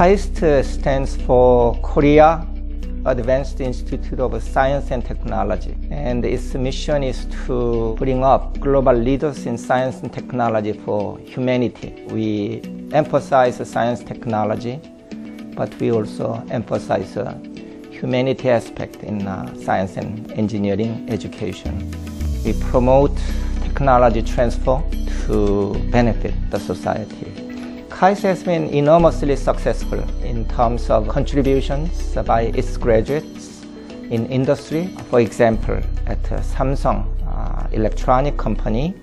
KAIST stands for Korea Advanced Institute of Science and Technology, and its mission is to bring up global leaders in science and technology for humanity. We emphasize science technology, but we also emphasize humanity aspect in science and engineering education. We promote technology transfer to benefit the society. KAIST has been enormously successful in terms of contributions by its graduates in industry. For example, at Samsung Electronic Company,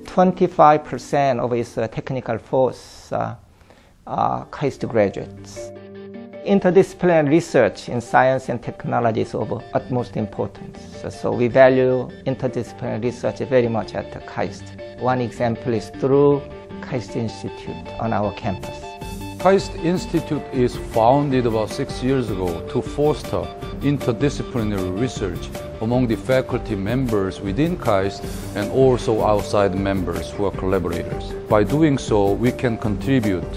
25% of its technical force are KAIST graduates. Interdisciplinary research in science and technology is of utmost importance. So we value interdisciplinary research very much at KAIST. One example is through KAIST Institute on our campus. KAIST Institute is founded about 6 years ago to foster interdisciplinary research among the faculty members within KAIST and also outside members who are collaborators. By doing so, we can contribute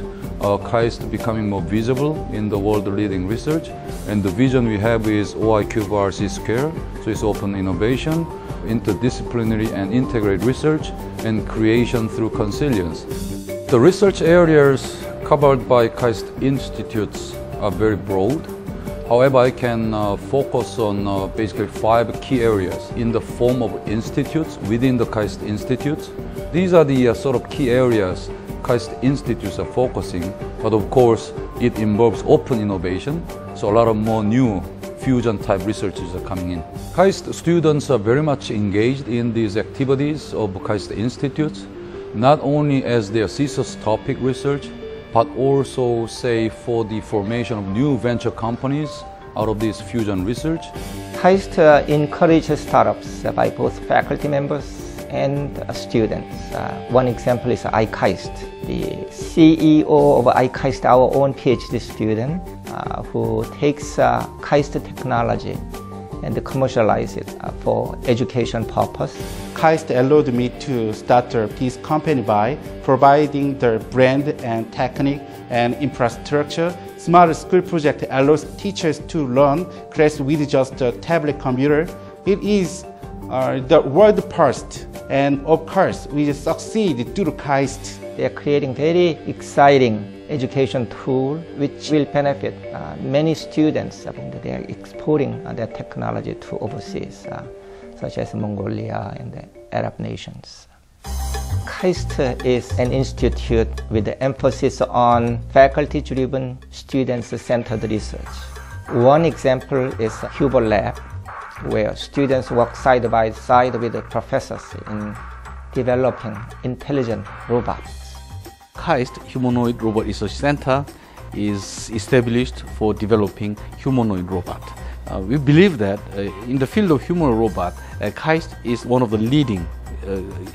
KAIST becoming more visible in the world-leading research, and the vision we have is OIQ/C square, so it's open innovation, interdisciplinary and integrated research, and creation through consilience. The research areas covered by KAIST institutes are very broad. However, I can focus on basically 5 key areas in the form of institutes within the KAIST institutes. These are the sort of key areas KAIST institutes are focusing, but of course it involves open innovation, so a lot of more new fusion type researches are coming in. KAIST students are very much engaged in these activities of KAIST institutes, not only as their thesis topic research, but also say for the formation of new venture companies out of this fusion research. KAIST encourages startups by both faculty members and students. One example is iKAIST. The CEO of iKAIST, our own PhD student, who takes KAIST technology and commercialize it for education purpose. KAIST allowed me to start this company by providing the brand and technique and infrastructure. Smart School project allows teachers to learn class with just a tablet computer. It is the world first, and of course we succeed through KAIST. They are creating very exciting education tool which will benefit many students. They are exporting their technology to overseas, such as Mongolia and the Arab nations. KAIST is an institute with the emphasis on faculty-driven, student-centered research. One example is Huber Lab, where students work side by side with the professors in developing intelligent robots. KAIST Humanoid Robot Research Center is established for developing humanoid robot. We believe that in the field of humanoid robot, KAIST is one of the leading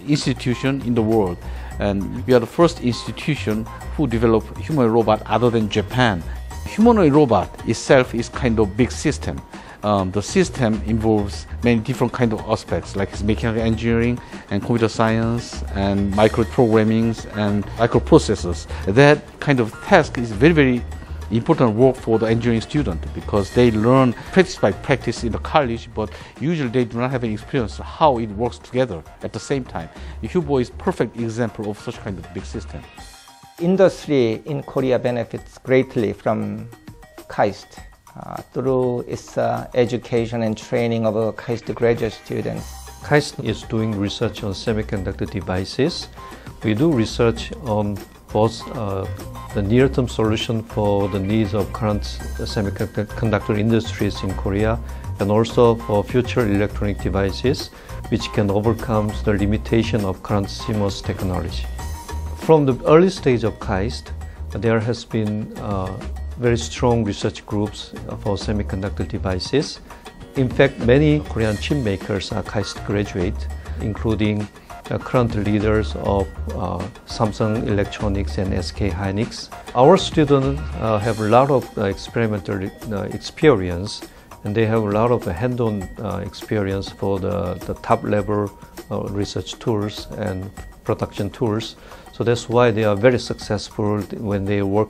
institutions in the world, and we are the first institution who develop humanoid robot other than Japan. Humanoid robot itself is kind of big system. The system involves many different kind of aspects like mechanical engineering and computer science and microprogramming and microprocessors. That kind of task is very, very important work for the engineering student because they learn practice by practice in the college, but usually they do not have any experience how it works together at the same time. Hubo is perfect example of such kind of big system. Industry in Korea benefits greatly from KAIST. Through its education and training of KAIST graduate students. KAIST is doing research on semiconductor devices. We do research on both the near-term solution for the needs of current semiconductor industries in Korea and also for future electronic devices which can overcome the limitation of current CMOS technology. From the early stage of KAIST, there has been very strong research groups for semiconductor devices. In fact, many Korean chip makers are KAIST graduates, including current leaders of Samsung Electronics and SK Hynix. Our students have a lot of experimental experience, and they have a lot of hands-on experience for the top-level research tools and production tools. So that's why they are very successful when they work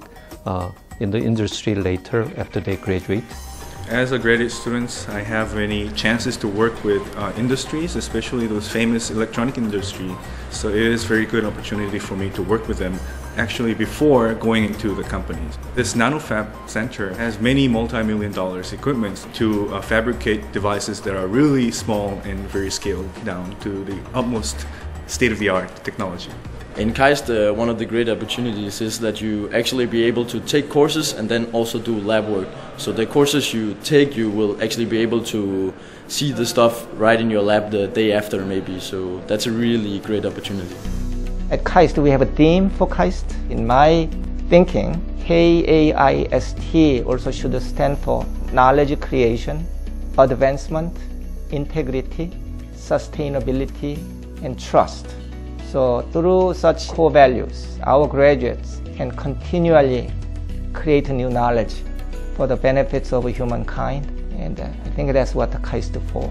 in the industry later after they graduate. As a graduate student, I have many chances to work with industries, especially those famous electronic industry. So it is a very good opportunity for me to work with them actually before going into the companies. This NanoFab Center has many multi-million dollars equipment to fabricate devices that are really small and very scaled down to the utmost state-of-the-art technology. In KAIST, one of the great opportunities is that you actually be able to take courses and then also do lab work. So the courses you take, you will actually be able to see the stuff right in your lab the day after maybe. So that's a really great opportunity. At KAIST, we have a theme for KAIST. In my thinking, KAIST also should stand for knowledge creation, advancement, integrity, sustainability, and trust. So through such core values, our graduates can continually create new knowledge for the benefits of humankind, and I think that's what KAIST is for.